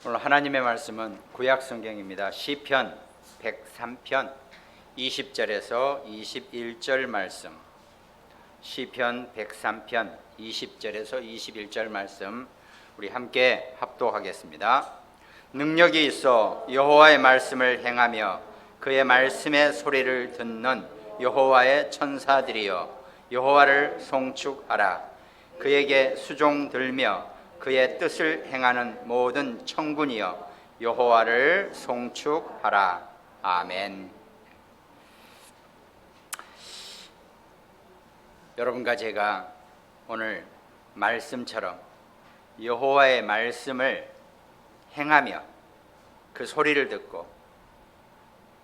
오늘 하나님의 말씀은 구약 성경입니다. 시편 103편 20절에서 21절 말씀. 시편 103편 20절에서 21절 말씀 우리 함께 합독하겠습니다. 능력이 있어 여호와의 말씀을 행하며 그의 말씀의 소리를 듣는 여호와의 천사들이여 여호와를 송축하라. 그에게 수종들며 그의 뜻을 행하는 모든 천군이여 여호와를 송축하라. 아멘. 여러분과 제가 오늘 말씀처럼 여호와의 말씀을 행하며 그 소리를 듣고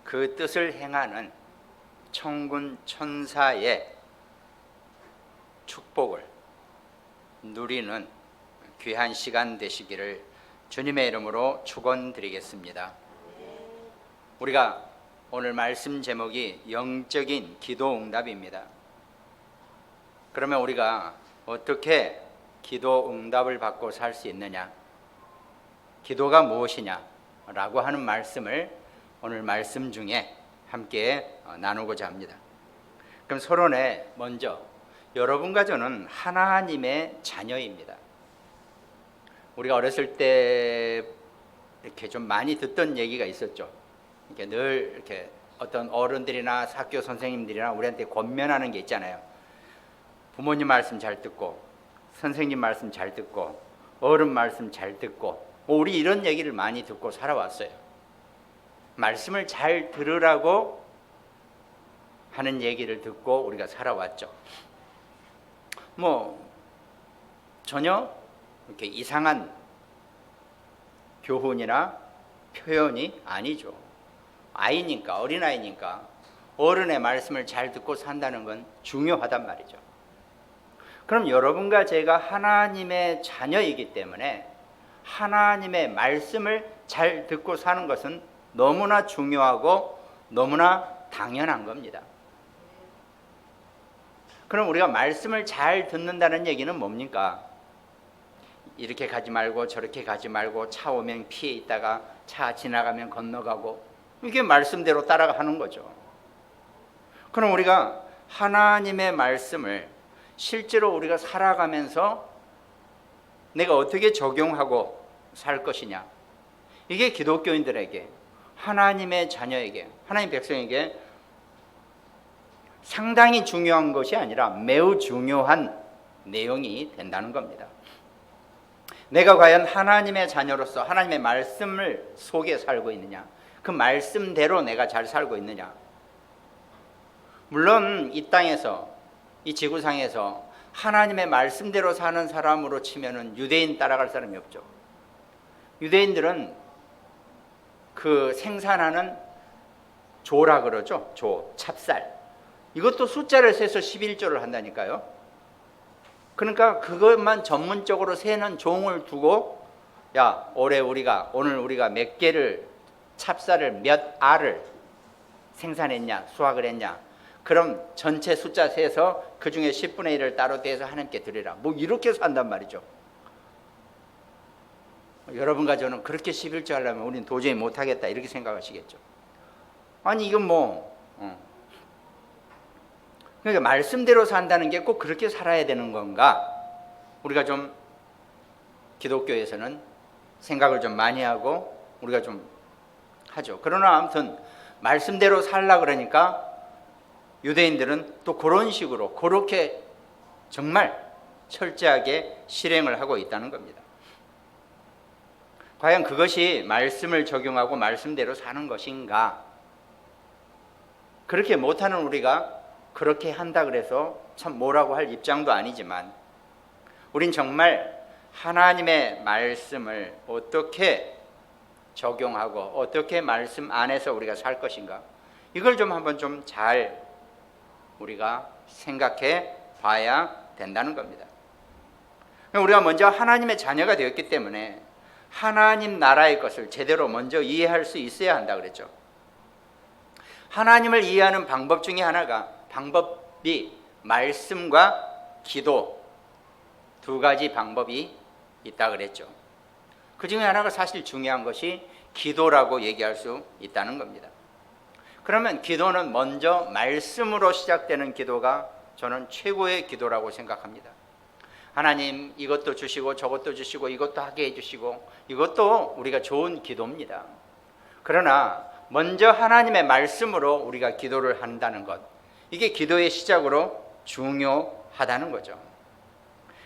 그 뜻을 행하는 천군 천사의 축복을 누리는 귀한 시간 되시기를 주님의 이름으로 축원드리겠습니다. 우리가 오늘 말씀 제목이 영적인 기도 응답입니다. 그러면 우리가 어떻게 기도 응답을 받고 살 수 있느냐, 기도가 무엇이냐 라고 하는 말씀을 오늘 말씀 중에 함께 나누고자 합니다. 그럼 서론에 먼저 여러분과 저는 하나님의 자녀입니다. 우리가 어렸을 때 이렇게 좀 많이 듣던 얘기가 있었죠. 이렇게 늘 이렇게 어떤 어른들이나 학교 선생님들이나 우리한테 권면하는 게 있잖아요. 부모님 말씀 잘 듣고, 선생님 말씀 잘 듣고, 어른 말씀 잘 듣고, 우리 이런 얘기를 많이 듣고 살아왔어요. 말씀을 잘 들으라고 하는 얘기를 듣고 우리가 살아왔죠. 전혀 이렇게 이상한 교훈이나 표현이 아니죠. 아이니까, 어린아이니까 어른의 말씀을 잘 듣고 산다는 건 중요하단 말이죠. 그럼 여러분과 제가 하나님의 자녀이기 때문에 하나님의 말씀을 잘 듣고 사는 것은 너무나 중요하고 너무나 당연한 겁니다. 그럼 우리가 말씀을 잘 듣는다는 얘기는 뭡니까? 이렇게 가지 말고 저렇게 가지 말고 차 오면 피해 있다가 차 지나가면 건너가고, 이게 말씀대로 따라가는 거죠. 그럼 우리가 하나님의 말씀을 실제로 우리가 살아가면서 내가 어떻게 적용하고 살 것이냐, 이게 기독교인들에게, 하나님의 자녀에게, 하나님 백성에게 상당히 중요한 것이 아니라 매우 중요한 내용이 된다는 겁니다. 내가 과연 하나님의 자녀로서 하나님의 말씀을 속에 살고 있느냐, 그 말씀대로 내가 잘 살고 있느냐. 물론 이 땅에서, 이 지구상에서 하나님의 말씀대로 사는 사람으로 치면은 유대인 따라갈 사람이 없죠. 유대인들은 그 생산하는 조라 그러죠. 조, 찹쌀. 이것도 숫자를 세서 11조를 한다니까요. 그러니까 그것만 전문적으로 세는 종을 두고, 야, 오늘 우리가 몇 개를 찹쌀을 몇 알을 생산했냐, 수확을 했냐, 그럼 전체 숫자 세서 그 중에 10분의 1을 따로 떼서 하나님께 드리라, 이렇게 해서 한단 말이죠. 여러분과 저는 그렇게 11조 하려면 우리는 도저히 못하겠다 이렇게 생각하시겠죠. 아니 이건 그러니까 말씀대로 산다는 게 꼭 그렇게 살아야 되는 건가? 우리가 좀 기독교에서는 생각을 좀 많이 하고 우리가 좀 하죠. 그러나 아무튼 말씀대로 살라 그러니까 유대인들은 또 그런 식으로 그렇게 정말 철저하게 실행을 하고 있다는 겁니다. 과연 그것이 말씀을 적용하고 말씀대로 사는 것인가? 그렇게 못하는 우리가 그렇게 한다 그래서 참 뭐라고 할 입장도 아니지만, 우린 정말 하나님의 말씀을 어떻게 적용하고 어떻게 말씀 안에서 우리가 살 것인가, 이걸 좀 한번 좀 잘 우리가 생각해 봐야 된다는 겁니다. 우리가 먼저 하나님의 자녀가 되었기 때문에 하나님 나라의 것을 제대로 먼저 이해할 수 있어야 한다 그랬죠. 하나님을 이해하는 방법 중에 하나가, 방법이 말씀과 기도 두 가지 방법이 있다 그랬죠. 그 중에 하나가 사실 중요한 것이 기도라고 얘기할 수 있다는 겁니다. 그러면 기도는 먼저 말씀으로 시작되는 기도가 저는 최고의 기도라고 생각합니다. 하나님 이것도 주시고 저것도 주시고 이것도 하게 해주시고 이것도 우리가 좋은 기도입니다. 그러나 먼저 하나님의 말씀으로 우리가 기도를 한다는 것, 이게 기도의 시작으로 중요하다는 거죠.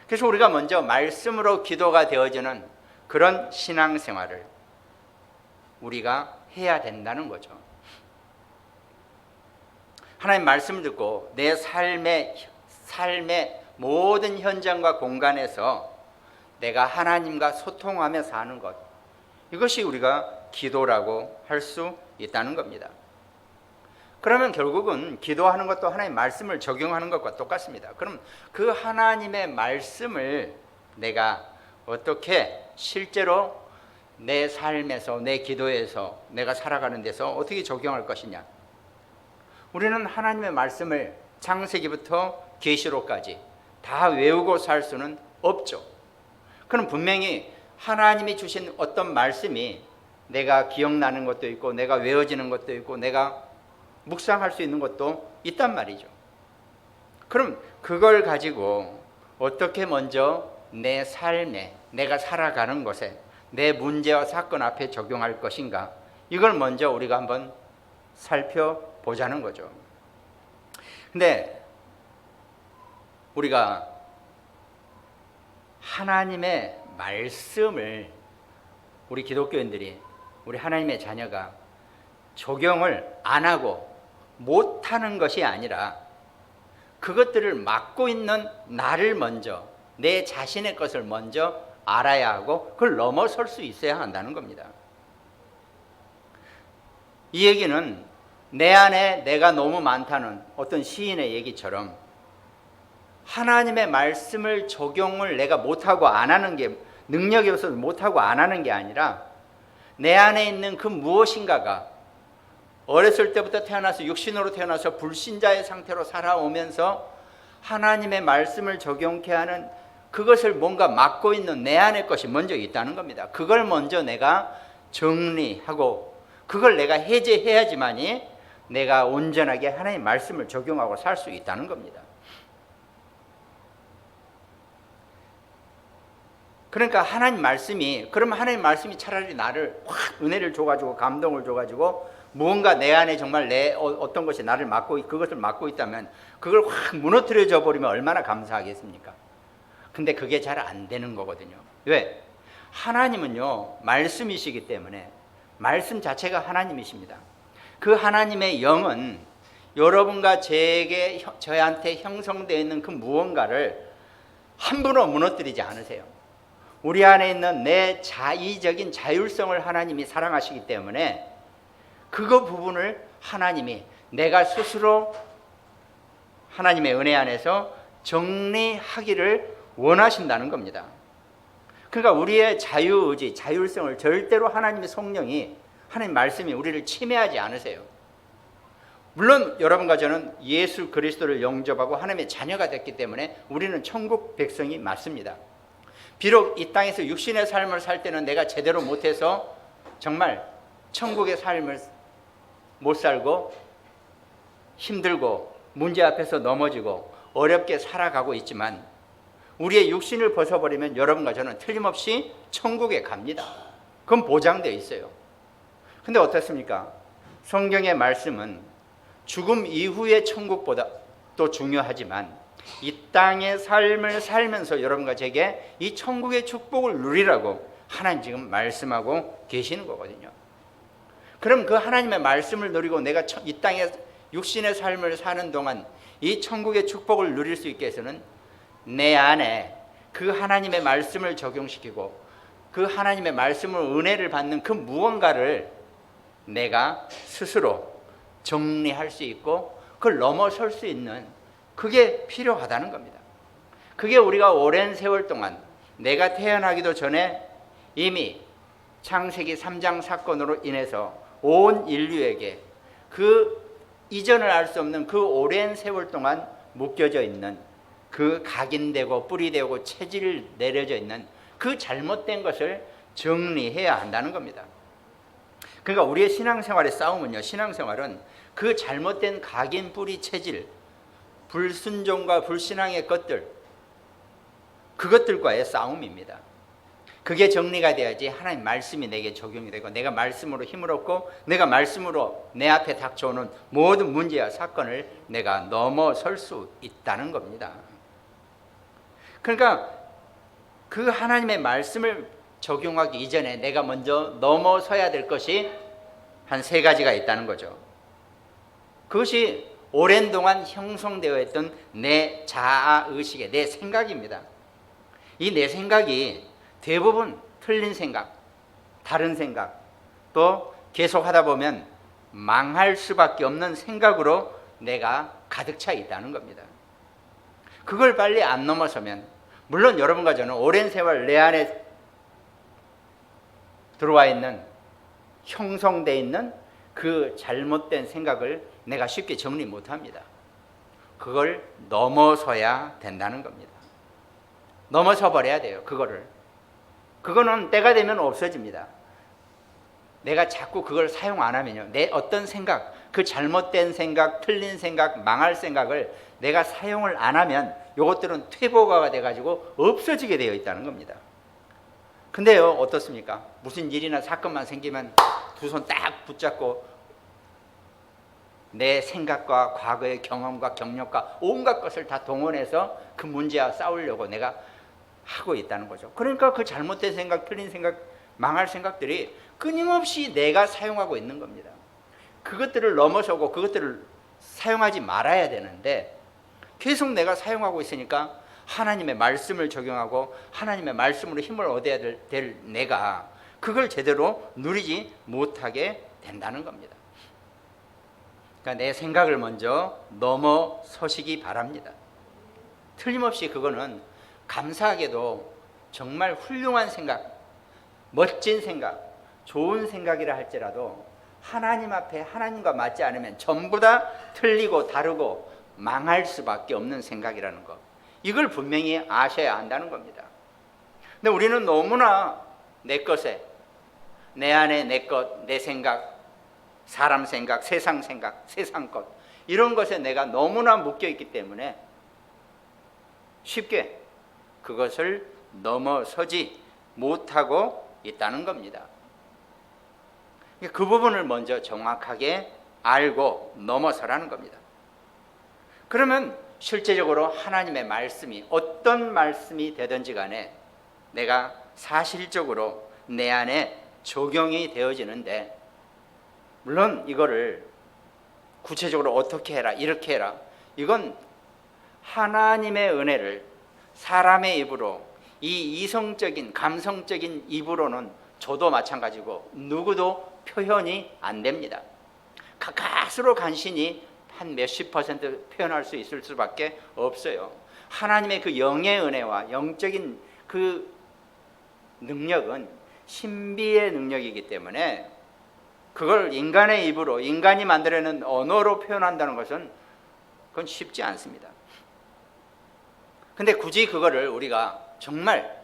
그래서 우리가 먼저 말씀으로 기도가 되어지는 그런 신앙생활을 우리가 해야 된다는 거죠. 하나님 말씀을 듣고 내 삶의 모든 현장과 공간에서 내가 하나님과 소통하며 사는 것, 이것이 우리가 기도라고 할 수 있다는 겁니다. 그러면 결국은 기도하는 것도 하나님의 말씀을 적용하는 것과 똑같습니다. 그럼 그 하나님의 말씀을 내가 어떻게 실제로 내 삶에서, 내 기도에서, 내가 살아가는 데서 어떻게 적용할 것이냐? 우리는 하나님의 말씀을 창세기부터 계시록까지 다 외우고 살 수는 없죠. 그럼 분명히 하나님이 주신 어떤 말씀이 내가 기억나는 것도 있고 내가 외워지는 것도 있고 내가 묵상할 수 있는 것도 있단 말이죠. 그럼 그걸 가지고 어떻게 먼저 내 삶에, 내가 살아가는 것에, 내 문제와 사건 앞에 적용할 것인가, 이걸 먼저 우리가 한번 살펴보자는 거죠. 근데 우리가 하나님의 말씀을 우리 기독교인들이, 우리 하나님의 자녀가 적용을 안 하고 못하는 것이 아니라 그것들을 맡고 있는 나를 먼저, 내 자신의 것을 먼저 알아야 하고 그걸 넘어설 수 있어야 한다는 겁니다. 이 얘기는 내 안에 내가 너무 많다는 어떤 시인의 얘기처럼 하나님의 말씀을 적용을 내가 못하고 안 하는 게, 능력이 없어서 못하고 안 하는 게 아니라 내 안에 있는 그 무엇인가가 어렸을 때부터 태어나서 육신으로 태어나서 불신자의 상태로 살아오면서 하나님의 말씀을 적용케 하는 그것을 뭔가 맡고 있는 내 안의 것이 먼저 있다는 겁니다. 그걸 먼저 내가 정리하고 그걸 내가 해제해야지만이 내가 온전하게 하나님의 말씀을 적용하고 살 수 있다는 겁니다. 그러니까 하나님 말씀이, 그러면 하나님 말씀이 차라리 나를 확 은혜를 줘가지고 감동을 줘가지고 무언가 내 안에 정말 내 어떤 것이 나를 맡고, 그것을 맡고 있다면 그걸 확 무너뜨려져 버리면 얼마나 감사하겠습니까? 근데 그게 잘 안 되는 거거든요. 왜? 하나님은요 말씀이시기 때문에, 말씀 자체가 하나님이십니다. 그 하나님의 영은 여러분과 저한테 형성되어 있는 그 무언가를 함부로 무너뜨리지 않으세요. 우리 안에 있는 내 자의적인 자율성을 하나님이 사랑하시기 때문에 그거 부분을 하나님이 내가 스스로 하나님의 은혜 안에서 정리하기를 원하신다는 겁니다. 그러니까 우리의 자유의지, 자율성을 절대로 하나님의 성령이, 하나님 말씀이 우리를 침해하지 않으세요. 물론 여러분과 저는 예수 그리스도를 영접하고 하나님의 자녀가 됐기 때문에 우리는 천국 백성이 맞습니다. 비록 이 땅에서 육신의 삶을 살 때는 내가 제대로 못해서 정말 천국의 삶을 못 살고 힘들고 문제 앞에서 넘어지고 어렵게 살아가고 있지만 우리의 육신을 벗어버리면 여러분과 저는 틀림없이 천국에 갑니다. 그건 보장되어 있어요. 근데 어떻습니까? 성경의 말씀은 죽음 이후의 천국보다 또 중요하지만 이 땅의 삶을 살면서 여러분과 제게 이 천국의 축복을 누리라고 하나님 지금 말씀하고 계시는 거거든요. 그럼 그 하나님의 말씀을 누리고 내가 이 땅의 육신의 삶을 사는 동안 이 천국의 축복을 누릴 수 있게 해서는 내 안에 그 하나님의 말씀을 적용시키고 그 하나님의 말씀으로 은혜를 받는 그 무언가를 내가 스스로 정리할 수 있고 그걸 넘어설 수 있는, 그게 필요하다는 겁니다. 그게 우리가 오랜 세월 동안, 내가 태어나기도 전에 이미 창세기 3장 사건으로 인해서 온 인류에게 그 이전을 알 수 없는 그 오랜 세월 동안 묶여져 있는, 그 각인되고 뿌리되고 체질 내려져 있는 그 잘못된 것을 정리해야 한다는 겁니다. 그러니까 우리의 신앙생활의 싸움은요, 신앙생활은 그 잘못된 각인 뿌리 체질, 불순종과 불신앙의 것들, 그것들과의 싸움입니다. 그게 정리가 돼야지 하나님 말씀이 내게 적용이 되고 내가 말씀으로 힘을 얻고 내가 말씀으로 내 앞에 닥쳐오는 모든 문제와 사건을 내가 넘어설 수 있다는 겁니다. 그러니까 그 하나님의 말씀을 적용하기 이전에 내가 먼저 넘어서야 될 것이 한 3가지가 있다는 거죠. 그것이 오랜 동안 형성되어 있던 내 자아의식의 내 생각입니다. 이 내 생각이 대부분 틀린 생각, 다른 생각, 또 계속 하다 보면 망할 수밖에 없는 생각으로 내가 가득 차 있다는 겁니다. 그걸 빨리 안 넘어서면, 물론 여러분과 저는 오랜 세월 내 안에 들어와 있는, 형성되어 있는 그 잘못된 생각을 내가 쉽게 정리 못합니다. 그걸 넘어서야 된다는 겁니다. 넘어서 버려야 돼요. 그거는 때가 되면 없어집니다. 내가 자꾸 그걸 사용 안 하면요, 내 어떤 생각, 그 잘못된 생각, 틀린 생각, 망할 생각을 내가 사용을 안 하면 이것들은 퇴보가 돼가지고 없어지게 되어 있다는 겁니다. 근데요, 어떻습니까? 무슨 일이나 사건만 생기면 두 손 딱 붙잡고 내 생각과 과거의 경험과 경력과 온갖 것을 다 동원해서 그 문제와 싸우려고 내가 하고 있다는 거죠. 그러니까 그 잘못된 생각, 틀린 생각, 망할 생각들이 끊임없이 내가 사용하고 있는 겁니다. 그것들을 넘어서고 그것들을 사용하지 말아야 되는데 계속 내가 사용하고 있으니까 하나님의 말씀을 적용하고 하나님의 말씀으로 힘을 얻어야 될 내가 그걸 제대로 누리지 못하게 된다는 겁니다. 그러니까 내 생각을 먼저 넘어서시기 바랍니다. 틀림없이 그거는 감사하게도 정말 훌륭한 생각, 멋진 생각, 좋은 생각이라 할지라도 하나님 앞에 하나님과 맞지 않으면 전부 다 틀리고 다르고 망할 수밖에 없는 생각이라는 것, 이걸 분명히 아셔야 한다는 겁니다. 근데 우리는 너무나 내 것에, 내 안에 내 것, 내 생각, 사람 생각, 세상 것, 이런 것에 내가 너무나 묶여있기 때문에 쉽게 그것을 넘어서지 못하고 있다는 겁니다. 그 부분을 먼저 정확하게 알고 넘어서라는 겁니다. 그러면 실제적으로 하나님의 말씀이 어떤 말씀이 되든지 간에 내가 사실적으로 내 안에 적용이 되어지는데, 물론 이거를 구체적으로 어떻게 해라, 이렇게 해라, 이건 하나님의 은혜를 사람의 입으로, 이 이성적인 감성적인 입으로는 저도 마찬가지고 누구도 표현이 안 됩니다. 가까스로 간신히 한 몇십 % 표현할 수 있을 수밖에 없어요. 하나님의 그 영의 은혜와 영적인 그 능력은 신비의 능력이기 때문에 그걸 인간의 입으로, 인간이 만들어낸 언어로 표현한다는 것은 그건 쉽지 않습니다. 근데 굳이 그거를 우리가 정말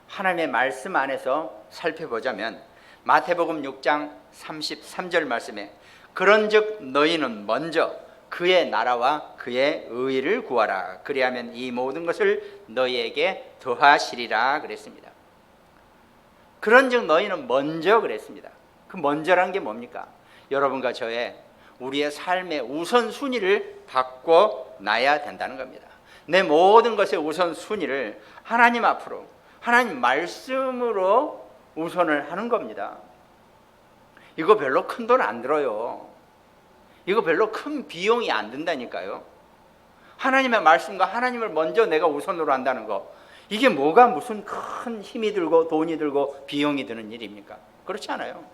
하나님의 말씀 안에서 살펴보자면 마태복음 6장 33절 말씀에 그런즉 너희는 먼저 그의 나라와 그의 의를 구하라, 그리하면 이 모든 것을 너희에게 더하시리라 그랬습니다. 그런즉 너희는 먼저 그랬습니다. 그 먼저란 게 뭡니까? 여러분과 저의 우리의 삶의 우선순위를 바꿔놔야 된다는 겁니다. 내 모든 것의 우선순위를 하나님 앞으로, 하나님 말씀으로 우선을 하는 겁니다. 이거 별로 큰 돈 안 들어요. 이거 별로 큰 비용이 안 든다니까요. 하나님의 말씀과 하나님을 먼저 내가 우선으로 한다는 거, 이게 뭐가 무슨 큰 힘이 들고 돈이 들고 비용이 드는 일입니까? 그렇지 않아요.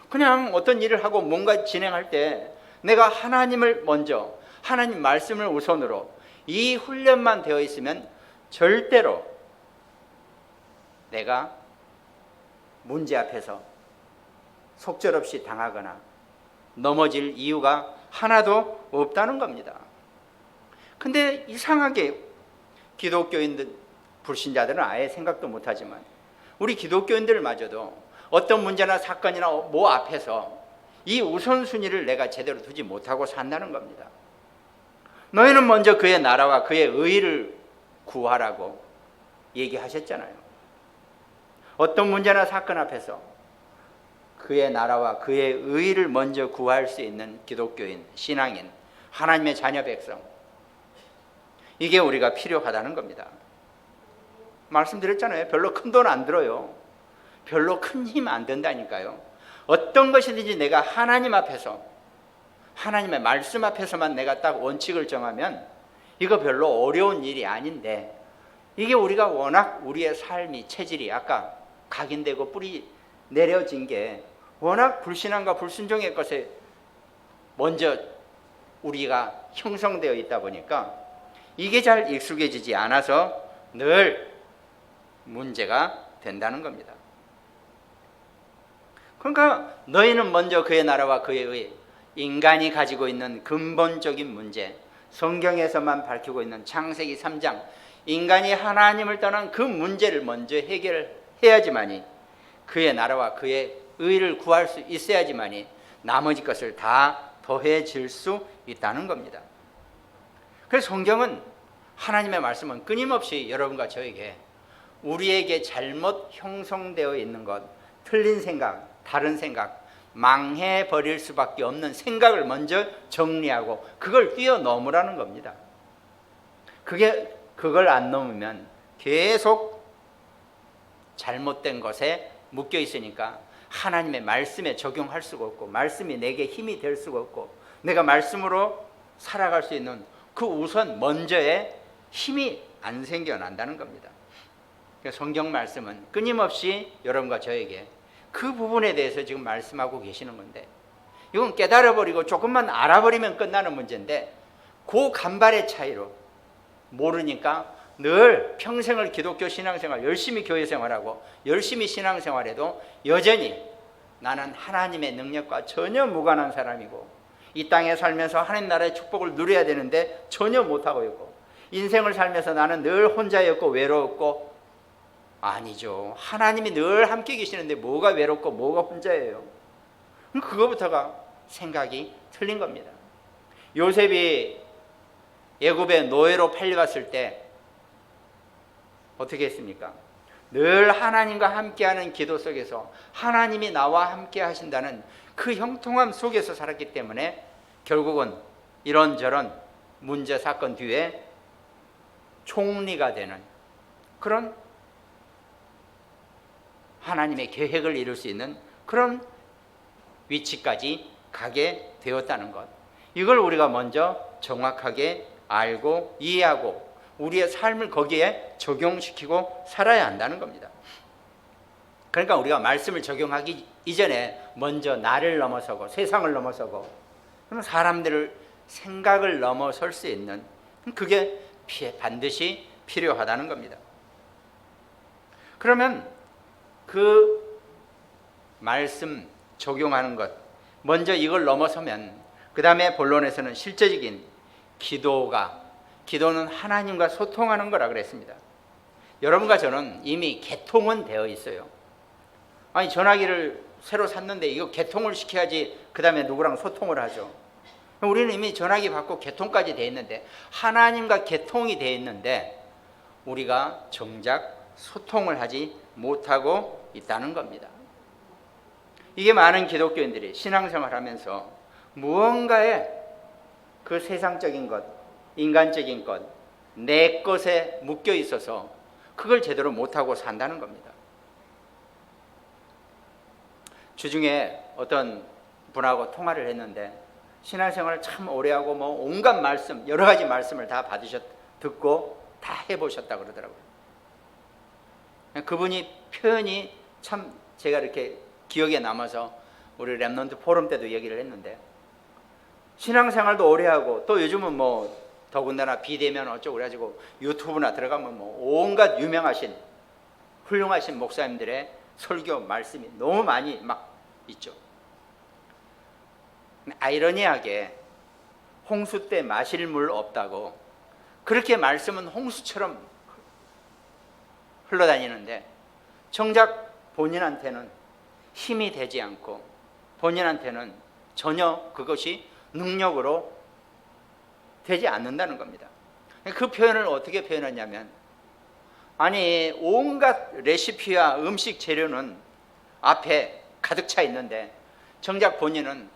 그냥 어떤 일을 하고 뭔가 진행할 때 내가 하나님을 먼저, 하나님 말씀을 우선으로 이 훈련만 되어 있으면 절대로 내가 문제 앞에서 속절없이 당하거나 넘어질 이유가 하나도 없다는 겁니다. 근데 이상하게 기독교인들, 불신자들은 아예 생각도 못하지만 우리 기독교인들마저도 어떤 문제나 사건이나 뭐 앞에서 이 우선순위를 내가 제대로 두지 못하고 산다는 겁니다. 너희는 먼저 그의 나라와 그의 의를 구하라고 얘기하셨잖아요. 어떤 문제나 사건 앞에서 그의 나라와 그의 의를 먼저 구할 수 있는 기독교인, 신앙인, 하나님의 자녀 백성, 이게 우리가 필요하다는 겁니다. 말씀드렸잖아요. 별로 큰 돈 안 들어요. 별로 큰 힘 안 든다니까요. 어떤 것이든지 내가 하나님 앞에서, 하나님의 말씀 앞에서만 내가 딱 원칙을 정하면 이거 별로 어려운 일이 아닌데, 이게 우리가 워낙 우리의 삶이, 체질이 아까 각인되고 뿌리 내려진 게 워낙 불신앙과 불순종의 것에 먼저 우리가 형성되어 있다 보니까 이게 잘 익숙해지지 않아서 늘 문제가 된다는 겁니다. 그러니까 너희는 먼저 그의 나라와 그의 의, 인간이 가지고 있는 근본적인 문제, 성경에서만 밝히고 있는 창세기 3장, 인간이 하나님을 떠난 그 문제를 먼저 해결해야지만이 그의 나라와 그의 의를 구할 수 있어야지만이 나머지 것을 다 더해질 수 있다는 겁니다. 그래서 성경은, 하나님의 말씀은 끊임없이 여러분과 저에게 우리에게 잘못 형성되어 있는 것, 틀린 생각, 다른 생각, 망해버릴 수밖에 없는 생각을 먼저 정리하고 그걸 뛰어넘으라는 겁니다. 그걸 안 넘으면 계속 잘못된 것에 묶여 있으니까 하나님의 말씀에 적용할 수가 없고, 말씀이 내게 힘이 될 수가 없고, 내가 말씀으로 살아갈 수 있는 그 우선 먼저의 힘이 안 생겨난다는 겁니다. 성경 말씀은 끊임없이 여러분과 저에게 그 부분에 대해서 지금 말씀하고 계시는 건데, 이건 깨달아버리고 조금만 알아버리면 끝나는 문제인데, 그 간발의 차이로 모르니까 늘 평생을 기독교 신앙생활, 열심히 교회 생활하고 열심히 신앙생활해도 여전히 나는 하나님의 능력과 전혀 무관한 사람이고, 이 땅에 살면서 하나님 나라의 축복을 누려야 되는데 전혀 못하고 있고, 인생을 살면서 나는 늘 혼자였고 외로웠고, 아니죠. 하나님이 늘 함께 계시는데 뭐가 외롭고 뭐가 혼자예요? 그거부터가 생각이 틀린 겁니다. 요셉이 애굽의 노예로 팔려갔을 때 어떻게 했습니까? 늘 하나님과 함께하는 기도 속에서 하나님이 나와 함께 하신다는 그 형통함 속에서 살았기 때문에 결국은 이런저런 문제 사건 뒤에 총리가 되는 그런 하나님의 계획을 이룰 수 있는 그런 위치까지 가게 되었다는 것, 이걸 우리가 먼저 정확하게 알고 이해하고 우리의 삶을 거기에 적용시키고 살아야 한다는 겁니다. 그러니까 우리가 말씀을 적용하기 이전에 먼저 나를 넘어서고 세상을 넘어서고 사람들을 생각을 넘어설 수 있는, 그게 반드시 필요하다는 겁니다. 그러면 그 말씀 적용하는 것, 먼저 이걸 넘어서면 그 다음에 본론에서는 실제적인 기도는 하나님과 소통하는 거라 그랬습니다. 여러분과 저는 이미 개통은 되어 있어요. 아니, 전화기를 새로 샀는데 이거 개통을 시켜야지 그 다음에 누구랑 소통을 하죠. 우리는 이미 전화기 받고 개통까지 되어 있는데, 하나님과 개통이 되어 있는데 우리가 정작 소통을 하지 못하고 있다는 겁니다. 이게 많은 기독교인들이 신앙생활하면서 무언가에 그 세상적인 것, 인간적인 것, 내 것에 묶여 있어서 그걸 제대로 못하고 산다는 겁니다. 주중에 어떤 분하고 통화를 했는데 신앙생활을 참 오래 하고 온갖 말씀, 여러 가지 말씀을 다 듣고 다 해보셨다고 그러더라고요. 그분이 표현이 참 제가 이렇게 기억에 남아서 우리 랩넌트 포럼 때도 얘기를 했는데, 신앙생활도 오래 하고 또 요즘은 더군다나 비대면 어쩌고 그래가지고 유튜브나 들어가면 온갖 유명하신 훌륭하신 목사님들의 설교 말씀이 너무 많이 막 있죠. 아이러니하게 홍수 때 마실 물 없다고 그렇게 말씀은 홍수처럼 흘러다니는데, 정작 본인한테는 힘이 되지 않고 본인한테는 전혀 그것이 능력으로 되지 않는다는 겁니다. 그 표현을 어떻게 표현하냐면, 아니 온갖 레시피와 음식 재료는 앞에 가득 차 있는데 정작 본인은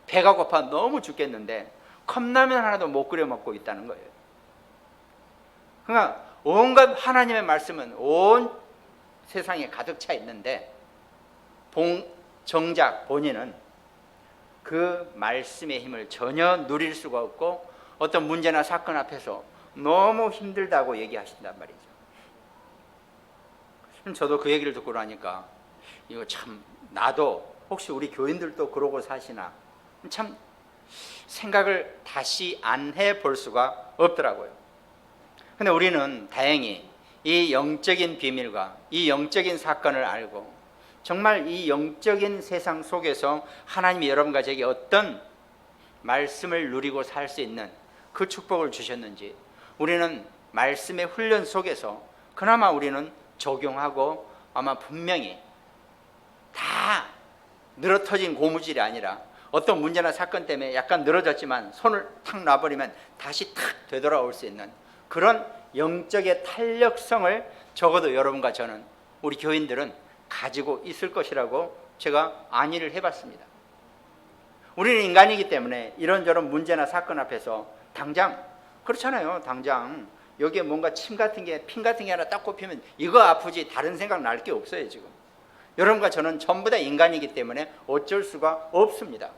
배가 고파 너무 죽겠는데 컵라면 하나도 못 끓여 먹고 있다는 거예요. 그러니까 온갖 하나님의 말씀은 온 세상에 가득 차 있는데 정작 본인은 그 말씀의 힘을 전혀 누릴 수가 없고 어떤 문제나 사건 앞에서 너무 힘들다고 얘기하신단 말이죠. 저도 그 얘기를 듣고 나니까 이거 참, 나도 혹시 우리 교인들도 그러고 사시나 참 생각을 다시 안 해볼 수가 없더라고요. 근데 우리는 다행히 이 영적인 비밀과 이 영적인 사건을 알고 정말 이 영적인 세상 속에서 하나님이 여러분과 제게 어떤 말씀을 누리고 살 수 있는 그 축복을 주셨는지 우리는 말씀의 훈련 속에서 그나마 우리는 적용하고 아마 분명히 다 늘어터진 고무줄이 아니라 어떤 문제나 사건 때문에 약간 늘어졌지만 손을 탁 놔버리면 다시 탁 되돌아올 수 있는 그런 영적의 탄력성을 적어도 여러분과 저는, 우리 교인들은 가지고 있을 것이라고 제가 안의를 해봤습니다. 우리는 인간이기 때문에 이런저런 문제나 사건 앞에서 당장, 그렇잖아요, 당장 여기에 뭔가 침 같은 게, 핀 같은 게 하나 딱 꼽히면 이거 아프지 다른 생각 날 게 없어요. 지금 여러분과 저는 전부 다 인간이기 때문에 어쩔 수가 없습니다.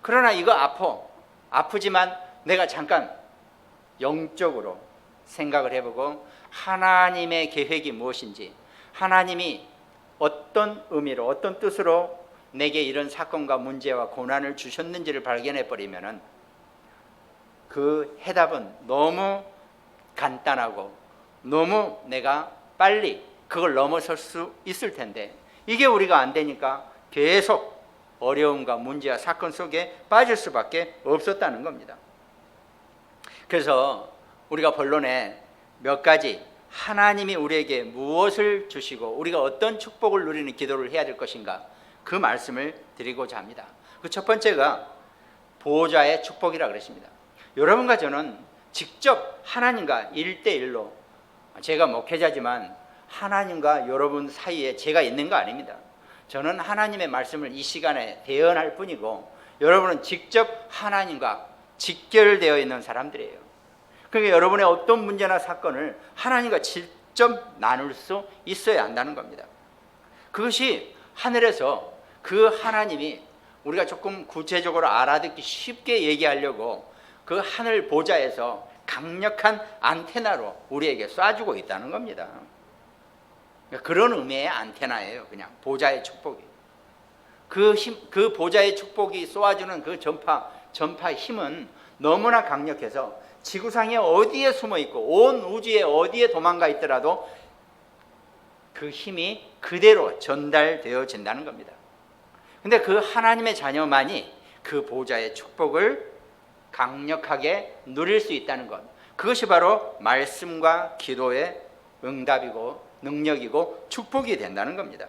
그러나 이거 아프지만 내가 잠깐 영적으로 생각을 해보고 하나님의 계획이 무엇인지, 하나님이 어떤 의미로 어떤 뜻으로 내게 이런 사건과 문제와 고난을 주셨는지를 발견해버리면 그 해답은 너무 간단하고 너무 내가 빨리 그걸 넘어설 수 있을 텐데, 이게 우리가 안 되니까 계속 어려움과 문제와 사건 속에 빠질 수밖에 없었다는 겁니다. 그래서 우리가 본론에 몇 가지 하나님이 우리에게 무엇을 주시고 우리가 어떤 축복을 누리는 기도를 해야 될 것인가, 그 말씀을 드리고자 합니다. 그 첫 번째가 보호자의 축복이라 그랬습니다. 여러분과 저는 직접 하나님과 1대1로, 제가 목회자지만 하나님과 여러분 사이에 제가 있는 거 아닙니다. 저는 하나님의 말씀을 이 시간에 대언할 뿐이고 여러분은 직접 하나님과 직결되어 있는 사람들이에요. 그러니까 여러분의 어떤 문제나 사건을 하나님과 직접 나눌 수 있어야 한다는 겁니다. 그것이 하늘에서 그 하나님이 우리가 조금 구체적으로 알아듣기 쉽게 얘기하려고 그 하늘 보좌에서 강력한 안테나로 우리에게 쏴주고 있다는 겁니다. 그런 의미의 안테나예요. 그냥 보좌의 축복이. 그 보좌의 축복이 쏘아주는 그 전파 힘은 너무나 강력해서 지구상에 어디에 숨어 있고 온 우주에 어디에 도망가 있더라도 그 힘이 그대로 전달되어진다는 겁니다. 근데 그 하나님의 자녀만이 그 보좌의 축복을 강력하게 누릴 수 있다는 것, 그것이 바로 말씀과 기도의 응답이고 능력이고 축복이 된다는 겁니다.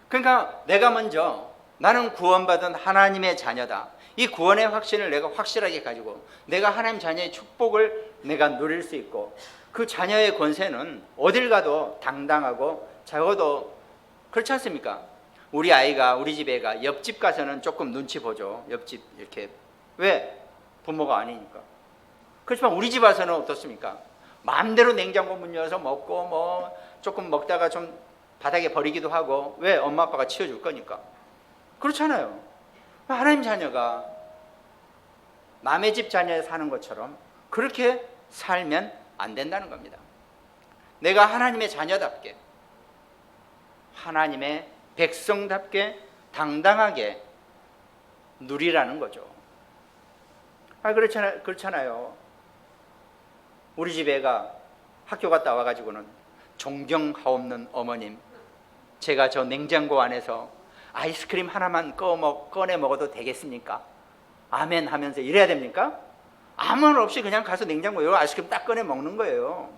그러니까 내가 먼저 나는 구원받은 하나님의 자녀다, 이 구원의 확신을 내가 확실하게 가지고 내가 하나님 자녀의 축복을 내가 누릴 수 있고, 그 자녀의 권세는 어딜 가도 당당하고, 적어도 그렇지 않습니까? 우리 아이가, 우리 집 애가 옆집 가서는 조금 눈치 보죠. 옆집 이렇게. 왜? 부모가 아니니까. 그렇지만 우리 집 와서는 어떻습니까? 마음대로 냉장고 문 열어서 먹고 뭐 조금 먹다가 좀 바닥에 버리기도 하고. 왜? 엄마 아빠가 치워줄 거니까. 그렇잖아요. 하나님 자녀가 남의 집 자녀에 사는 것처럼 그렇게 살면 안 된다는 겁니다. 내가 하나님의 자녀답게, 하나님의 백성답게 당당하게 누리라는 거죠. 그렇잖아요. 우리 집 애가 학교 갔다 와가지고는 존경하옵는 어머님, 제가 저 냉장고 안에서 아이스크림 하나만 꺼내 먹어도 되겠습니까? 아멘 하면서 이래야 됩니까? 아무 말 없이 그냥 가서 냉장고에 아이스크림 딱 꺼내 먹는 거예요.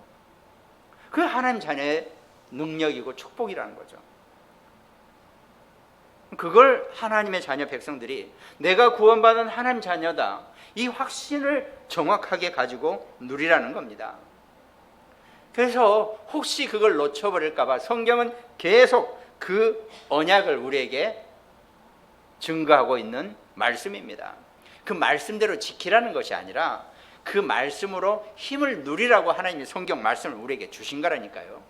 그 하나님 자녀의 능력이고 축복이라는 거죠. 그걸 하나님의 자녀 백성들이 내가 구원받은 하나님 자녀다, 이 확신을 정확하게 가지고 누리라는 겁니다. 그래서 혹시 그걸 놓쳐버릴까 봐 성경은 계속 그 언약을 우리에게 증거하고 있는 말씀입니다. 그 말씀대로 지키라는 것이 아니라 그 말씀으로 힘을 누리라고 하나님이 성경 말씀을 우리에게 주신 거라니까요.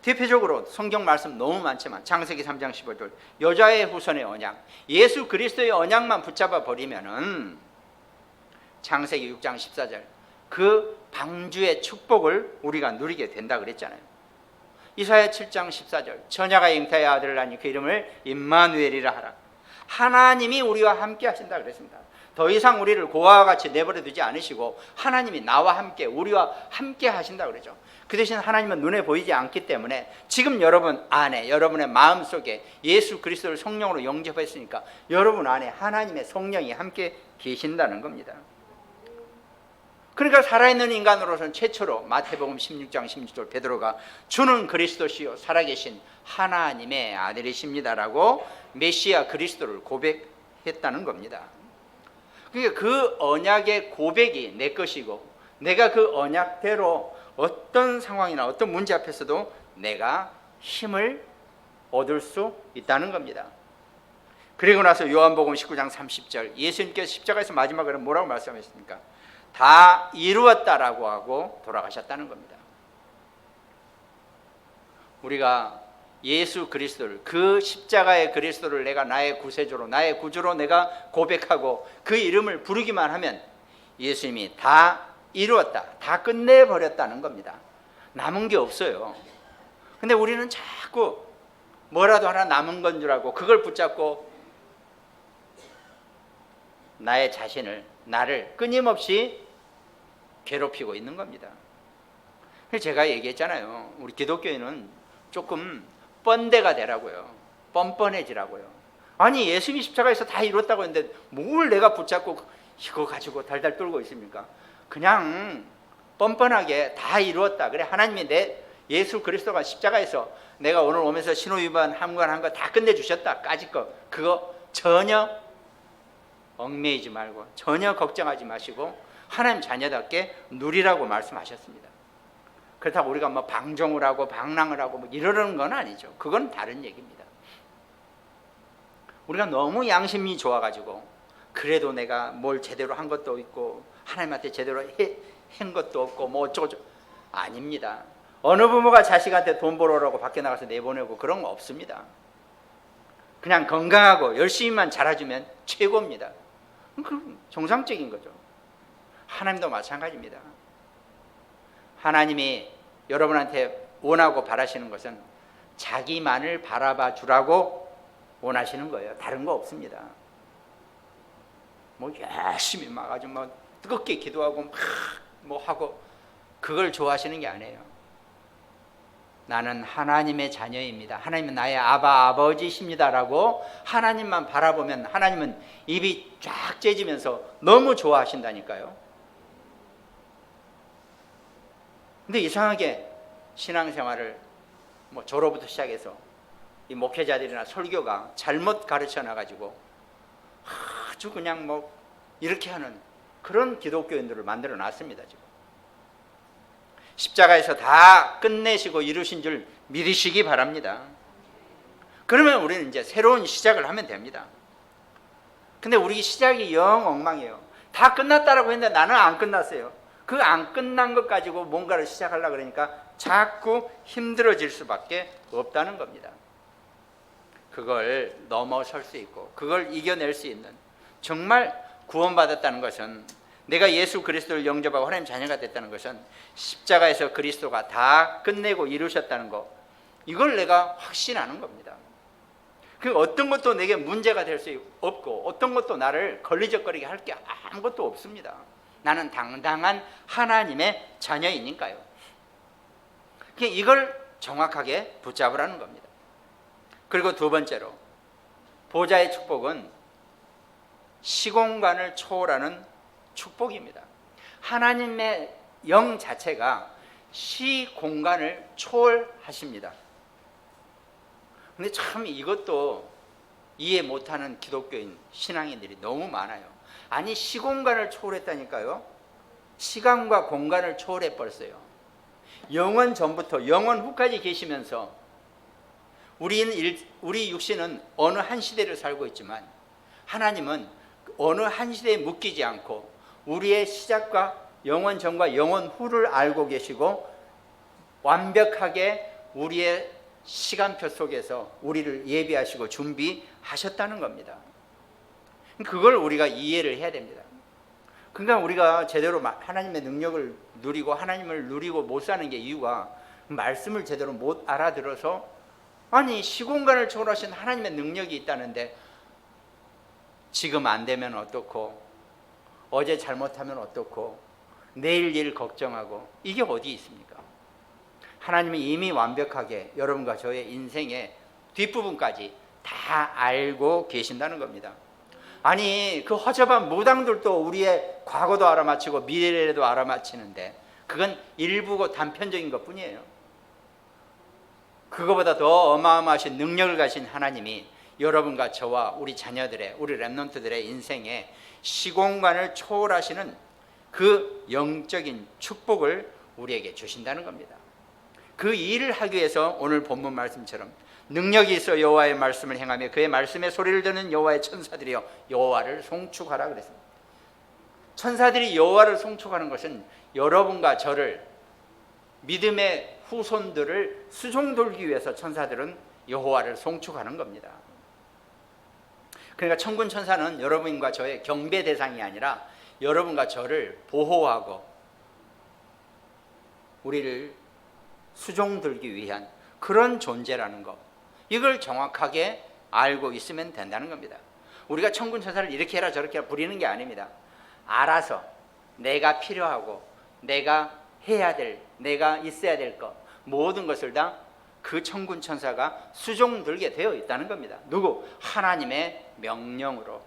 대표적으로 성경 말씀 너무 많지만 창세기 3장 15절 여자의 후손의 언약, 예수 그리스도의 언약만 붙잡아 버리면은 창세기 6장 14절 그 방주의 축복을 우리가 누리게 된다 그랬잖아요. 이사야 7장 14절 처녀가 잉태의 아들을 낳으니 그 이름을 임마누엘이라 하라. 하나님이 우리와 함께 하신다 그랬습니다. 더 이상 우리를 고아와 같이 내버려 두지 않으시고 하나님이 나와 함께 우리와 함께 하신다 그러죠. 그 대신 하나님은 눈에 보이지 않기 때문에 지금 여러분 안에, 여러분의 마음속에 예수 그리스도를 성령으로 영접했으니까 여러분 안에 하나님의 성령이 함께 계신다는 겁니다. 그러니까 살아있는 인간으로서는 최초로 마태복음 16장 16절 베드로가 주는 그리스도시요 살아계신 하나님의 아들이십니다라고 메시아 그리스도를 고백했다는 겁니다. 그러니까 그 언약의 고백이 내 것이고 내가 그 언약대로 어떤 상황이나 어떤 문제 앞에서도 내가 힘을 얻을 수 있다는 겁니다. 그리고 나서 요한복음 19장 30절 예수님께서 십자가에서 마지막으로 뭐라고 말씀하셨습니까? 다 이루었다라고 하고 돌아가셨다는 겁니다. 우리가 예수 그리스도를, 그 십자가의 그리스도를 내가 나의 구세주로, 나의 구주로 내가 고백하고 그 이름을 부르기만 하면 예수님이 다 이루었다, 다 끝내버렸다는 겁니다. 남은 게 없어요. 근데 우리는 자꾸 뭐라도 하나 남은 건 줄 알고 그걸 붙잡고 나의 자신을, 나를 끊임없이 괴롭히고 있는 겁니다. 제가 얘기했잖아요. 우리 기독교인은 조금 뻔대가 되라고요. 뻔뻔해지라고요. 아니 예수님이 십자가에서 다 이뤘다고 했는데 뭘 내가 붙잡고 이거 가지고 달달 떨고 있습니까? 그냥 뻔뻔하게 다 이루었다. 그래 하나님이 내 예수 그리스도가 십자가에서 내가 오늘 오면서 신호위반 함관한 거 다 끝내주셨다. 까짓 거 그거 전혀 얽매이지 말고 전혀 걱정하지 마시고 하나님 자녀답게 누리라고 말씀하셨습니다. 그렇다고 우리가 뭐 방종을 하고 방랑을 하고 뭐 이러는 건 아니죠. 그건 다른 얘기입니다. 우리가 너무 양심이 좋아가지고 그래도 내가 뭘 제대로 한 것도 있고 하나님한테 제대로 한 것도 없고 뭐 어쩌고저쩌고 아닙니다. 어느 부모가 자식한테 돈 벌어라고 밖에 나가서 내보내고 그런 거 없습니다. 그냥 건강하고 열심히만 자라주면 최고입니다. 그건 정상적인 거죠. 하나님도 마찬가지입니다. 하나님이 여러분한테 원하고 바라시는 것은 자기만을 바라봐 주라고 원하시는 거예요. 다른 거 없습니다. 뭐 열심히 막 아주 뭐 뜨겁게 기도하고 막 뭐 하고 그걸 좋아하시는 게 아니에요. 나는 하나님의 자녀입니다. 하나님은 나의 아버지십니다라고 하나님만 바라보면 하나님은 입이 쫙 째지면서 너무 좋아하신다니까요. 근데 이상하게 신앙생활을 뭐 저로부터 시작해서 이 목회자들이나 설교가 잘못 가르쳐 놔가지고 아주 그냥 뭐 이렇게 하는 그런 기독교인들을 만들어 놨습니다. 지금 십자가에서 다 끝내시고 이루신 줄 믿으시기 바랍니다. 그러면 우리는 이제 새로운 시작을 하면 됩니다. 근데 우리 시작이 영 엉망이에요. 다 끝났다라고 했는데 나는 안 끝났어요. 그 안 끝난 것 가지고 뭔가를 시작하려고 그러니까 자꾸 힘들어질 수밖에 없다는 겁니다. 그걸 넘어설 수 있고 그걸 이겨낼 수 있는, 정말 구원받았다는 것은, 내가 예수 그리스도를 영접하고 하나님 자녀가 됐다는 것은 십자가에서 그리스도가 다 끝내고 이루셨다는 것, 이걸 내가 확신하는 겁니다. 그 어떤 것도 내게 문제가 될 수 없고 어떤 것도 나를 걸리적거리게 할 게 아무것도 없습니다. 나는 당당한 하나님의 자녀이니까요. 이걸 정확하게 붙잡으라는 겁니다. 그리고 두 번째로, 보좌의 축복은 시공간을 초월하는 축복입니다. 하나님의 영 자체가 시공간을 초월하십니다. 근데 참 이것도 이해 못하는 기독교인 신앙인들이 너무 많아요. 아니 시공간을 초월했다니까요. 시간과 공간을 초월해 버렸어요. 영원 전부터 영원 후까지 계시면서 우리 육신은 어느 한 시대를 살고 있지만 하나님은 어느 한 시대에 묶이지 않고 우리의 시작과 영원 전과 영원 후를 알고 계시고 완벽하게 우리의 시간표 속에서 우리를 예비하시고 준비하셨다는 겁니다. 그걸 우리가 이해를 해야 됩니다. 그러니까 우리가 제대로 하나님의 능력을 누리고 하나님을 누리고 못 사는 게 이유가 말씀을 제대로 못 알아들어서 아니 시공간을 초월하신 하나님의 능력이 있다는데 지금 안 되면 어떻고 어제 잘못하면 어떻고 내일 일 걱정하고 이게 어디 있습니까? 하나님이 이미 완벽하게 여러분과 저의 인생의 뒷부분까지 다 알고 계신다는 겁니다. 아니 그 허접한 무당들도 우리의 과거도 알아맞히고 미래도 알아맞히는데 그건 일부고 단편적인 것뿐이에요. 그거보다 더 어마어마하신 능력을 가진 하나님이 여러분과 저와 우리 자녀들의 우리 렘넌트들의 인생에 시공간을 초월하시는 그 영적인 축복을 우리에게 주신다는 겁니다. 그 일을 하기 위해서 오늘 본문 말씀처럼 능력이 있어 여호와의 말씀을 행하며 그의 말씀에 소리를 듣는 여호와의 천사들이여 여호와를 송축하라 그랬습니다. 천사들이 여호와를 송축하는 것은 여러분과 저를 믿음의 후손들을 수종 돌기 위해서 천사들은 여호와를 송축하는 겁니다. 그러니까 천군 천사는 여러분과 저의 경배 대상이 아니라 여러분과 저를 보호하고 우리를 수종 들기 위한 그런 존재라는 것, 이걸 정확하게 알고 있으면 된다는 겁니다. 우리가 천군 천사를 이렇게 해라 저렇게 해라 부리는 게 아닙니다. 알아서 내가 필요하고 내가 해야 될, 내가 있어야 될 것 모든 것을 다 그 천군 천사가 수종 들게 되어 있다는 겁니다. 누구? 하나님의 명령으로.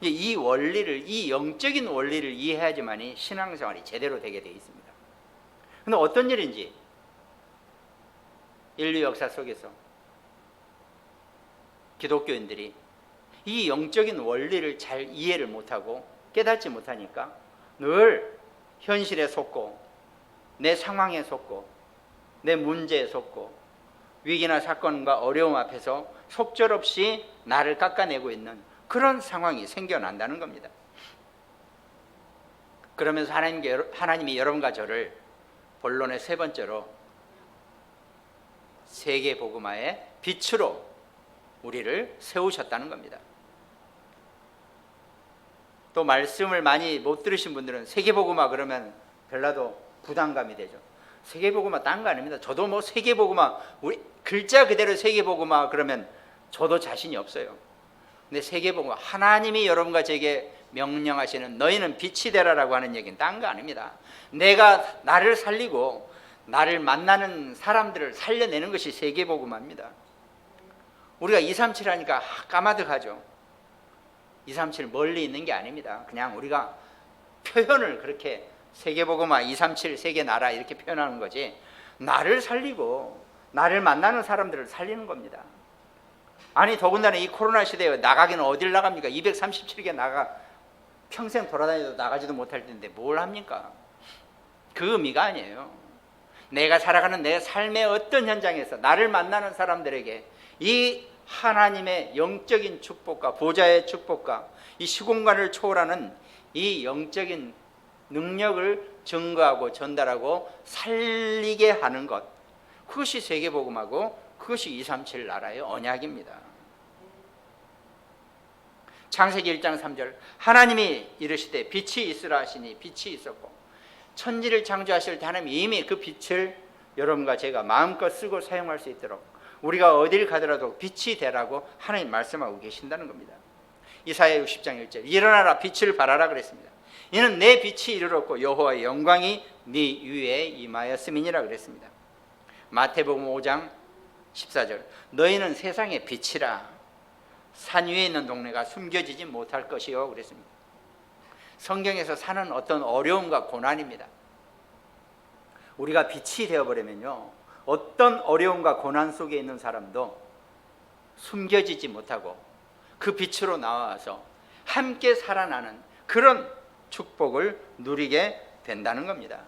이 원리를, 이 영적인 원리를 이해해야지만이 신앙생활이 제대로 되게 되어 있습니다. 그런데 어떤 일인지 인류 역사 속에서 기독교인들이 이 영적인 원리를 잘 이해를 못하고 깨닫지 못하니까 늘 현실에 속고 내 상황에 속고 내 문제에 속고 위기나 사건과 어려움 앞에서 속절없이 나를 깎아내고 있는 그런 상황이 생겨난다는 겁니다. 그러면서 하나님이 여러분과 저를 본론의 세 번째로 세계복음화의 빛으로 우리를 세우셨다는 겁니다. 또 말씀을 많이 못 들으신 분들은 세계복음화 그러면 별나도 부담감이 되죠. 세계복음화 딴 거 아닙니다. 저도 뭐 세계복음화, 우리 글자 그대로 세계복음화 그러면 저도 자신이 없어요. 근데 세계복음화, 하나님이 여러분과 제게 명령하시는 너희는 빛이 되라라고 하는 얘기는 딴 거 아닙니다. 내가 나를 살리고 나를 만나는 사람들을 살려내는 것이 세계복음화입니다. 우리가 237 하니까 까마득하죠. 237 멀리 있는 게 아닙니다. 그냥 우리가 표현을 그렇게 세계복음화 237 세계나라 이렇게 표현하는 거지, 나를 살리고 나를 만나는 사람들을 살리는 겁니다. 아니 더군다나 이 코로나 시대에 나가기는 어딜 나갑니까? 237개 나가 평생 돌아다녀도 나가지도 못할 텐데 뭘 합니까? 그 의미가 아니에요. 내가 살아가는 내 삶의 어떤 현장에서 나를 만나는 사람들에게 이 하나님의 영적인 축복과 보좌의 축복과 이 시공간을 초월하는 이 영적인 능력을 증거하고 전달하고 살리게 하는 것, 그것이 세계복음하고 그것이 237 나라의 언약입니다. 창세기 1장 3절 하나님이 이르시되 빛이 있으라 하시니 빛이 있었고, 천지를 창조하실 때 하나님이 이미 그 빛을 여러분과 제가 마음껏 쓰고 사용할 수 있도록 우리가 어디를 가더라도 빛이 되라고 하나님 말씀하고 계신다는 겁니다. 이사야 60장 1절 일어나라 빛을 발하라 그랬습니다. 이는 내 빛이 이르렀고 여호와의 영광이 네 위에 임하였음이니라 그랬습니다. 마태복음 5장 14절 너희는 세상의 빛이라 산 위에 있는 동네가 숨겨지지 못할 것이요 그랬습니다. 성경에서 사는 어떤 어려움과 고난입니다. 우리가 빛이 되어버리면요, 어떤 어려움과 고난 속에 있는 사람도 숨겨지지 못하고 그 빛으로 나와서 함께 살아나는 그런 축복을 누리게 된다는 겁니다.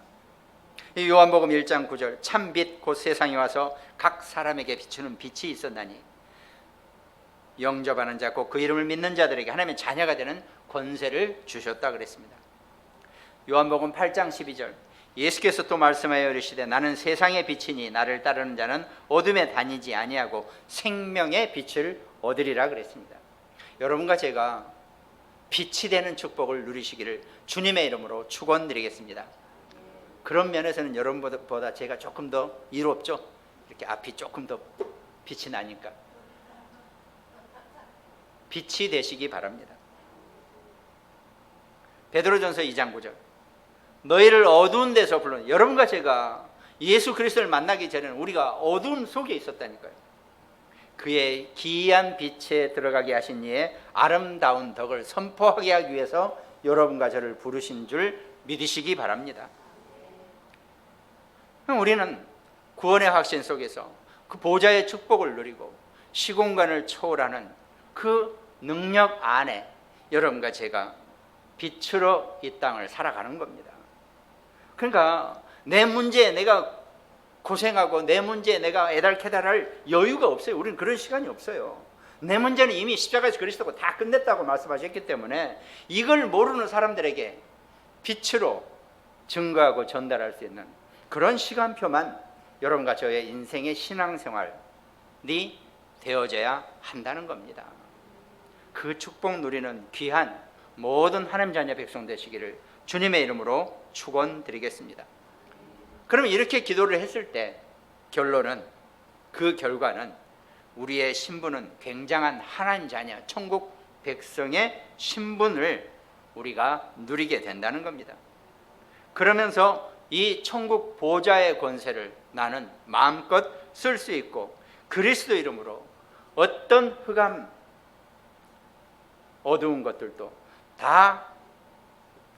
이 요한복음 1장 9절, 참빛 곧 세상에 와서 각 사람에게 비추는 빛이 있었나니 영접하는 자 곧 그 이름을 믿는 자들에게 하나님의 자녀가 되는 권세를 주셨다 그랬습니다. 요한복음 8장 12절, 예수께서 또 말씀하여 이르시되 나는 세상의 빛이니 나를 따르는 자는 어둠에 다니지 아니하고 생명의 빛을 얻으리라 그랬습니다. 여러분과 제가 빛이 되는 축복을 누리시기를 주님의 이름으로 축원드리겠습니다. 그런 면에서는 여러분보다 제가 조금 더 이롭죠. 이렇게 앞이 조금 더 빛이 나니까 빛이 되시기 바랍니다. 베드로전서 2장 9절, 너희를 어두운 데서 불러. 여러분과 제가 예수 그리스도를 만나기 전에는 우리가 어두움 속에 있었다니까요. 그의 기이한 빛에 들어가게 하신 이의 아름다운 덕을 선포하게 하기 위해서 여러분과 저를 부르신 줄 믿으시기 바랍니다. 우리는 구원의 확신 속에서 그 보좌의 축복을 누리고 시공간을 초월하는 그 능력 안에 여러분과 제가 빛으로 이 땅을 살아가는 겁니다. 그러니까 내 문제에 내가 고생하고 내 문제에 내가 애달캐달할 여유가 없어요. 우리는 그런 시간이 없어요. 내 문제는 이미 십자가에서 그리스도가 다 끝냈다고 말씀하셨기 때문에 이걸 모르는 사람들에게 빛으로 증거하고 전달할 수 있는 그런 시간표만 여러분과 저의 인생의 신앙생활이 되어져야 한다는 겁니다. 그 축복 누리는 귀한 모든 하나님 자녀 백성 되시기를 주님의 이름으로 축원드리겠습니다. 그러면 이렇게 기도를 했을 때 결론은, 그 결과는 우리의 신분은 굉장한 하나님 자녀 천국 백성의 신분을 우리가 누리게 된다는 겁니다. 그러면서 이 천국 보좌의 권세를 나는 마음껏 쓸 수 있고 그리스도 이름으로 어떤 흑암 어두운 것들도 다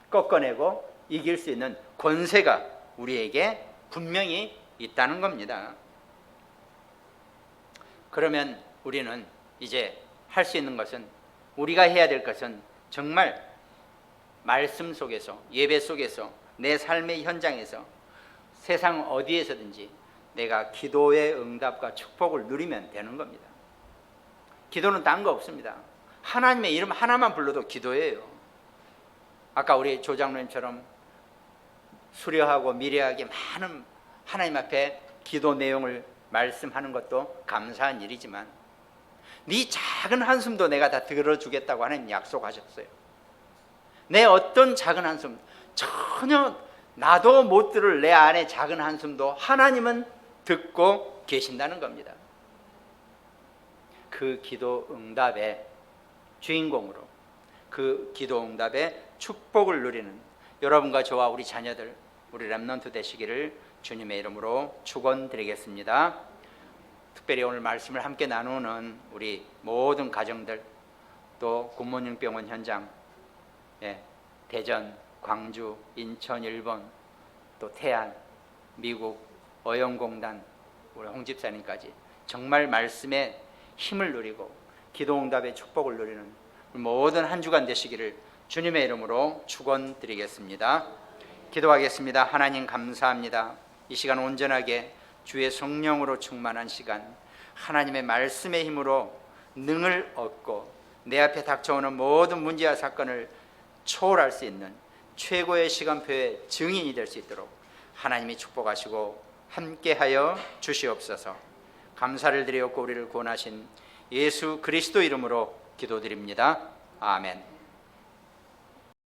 꺾어내고 이길 수 있는 권세가 우리에게 분명히 있다는 겁니다. 그러면 우리는 이제 할 수 있는 것은, 우리가 해야 될 것은 정말 말씀 속에서, 예배 속에서, 내 삶의 현장에서, 세상 어디에서든지 내가 기도의 응답과 축복을 누리면 되는 겁니다. 기도는 딴 거 없습니다. 하나님의 이름 하나만 불러도 기도예요. 아까 우리 조장로님처럼 수려하고 미래하게 많은 하나님 앞에 기도 내용을 말씀하는 것도 감사한 일이지만 네 작은 한숨도 내가 다 들어주겠다고 하나님 약속하셨어요. 내 어떤 작은 한숨, 전혀 나도 못 들을 내 안의 작은 한숨도 하나님은 듣고 계신다는 겁니다. 그 기도 응답의 주인공으로, 그 기도 응답의 축복을 누리는 여러분과 저와 우리 자녀들, 우리 렘넌트 되시기를 주님의 이름으로 축원드리겠습니다. 특별히 오늘 말씀을 함께 나누는 우리 모든 가정들, 또 굿모닝병원 현장, 대전, 광주, 인천, 일본, 또 태안, 미국, 어영공단, 우리 홍 집사님까지 정말 말씀의 힘을 누리고 기도응답의 축복을 누리는 모든 한 주간 되시기를 주님의 이름으로 축원드리겠습니다. 기도하겠습니다. 하나님 감사합니다. 이 시간 온전하게 주의 성령으로 충만한 시간, 하나님의 말씀의 힘으로 능을 얻고 내 앞에 닥쳐오는 모든 문제와 사건을 초월할 수 있는 최고의 시간표의 증인이 될 수 있도록 하나님이 축복하시고 함께하여 주시옵소서. 감사를 드리옵고 우리를 구원하신 예수 그리스도 이름으로 기도드립니다. 아멘.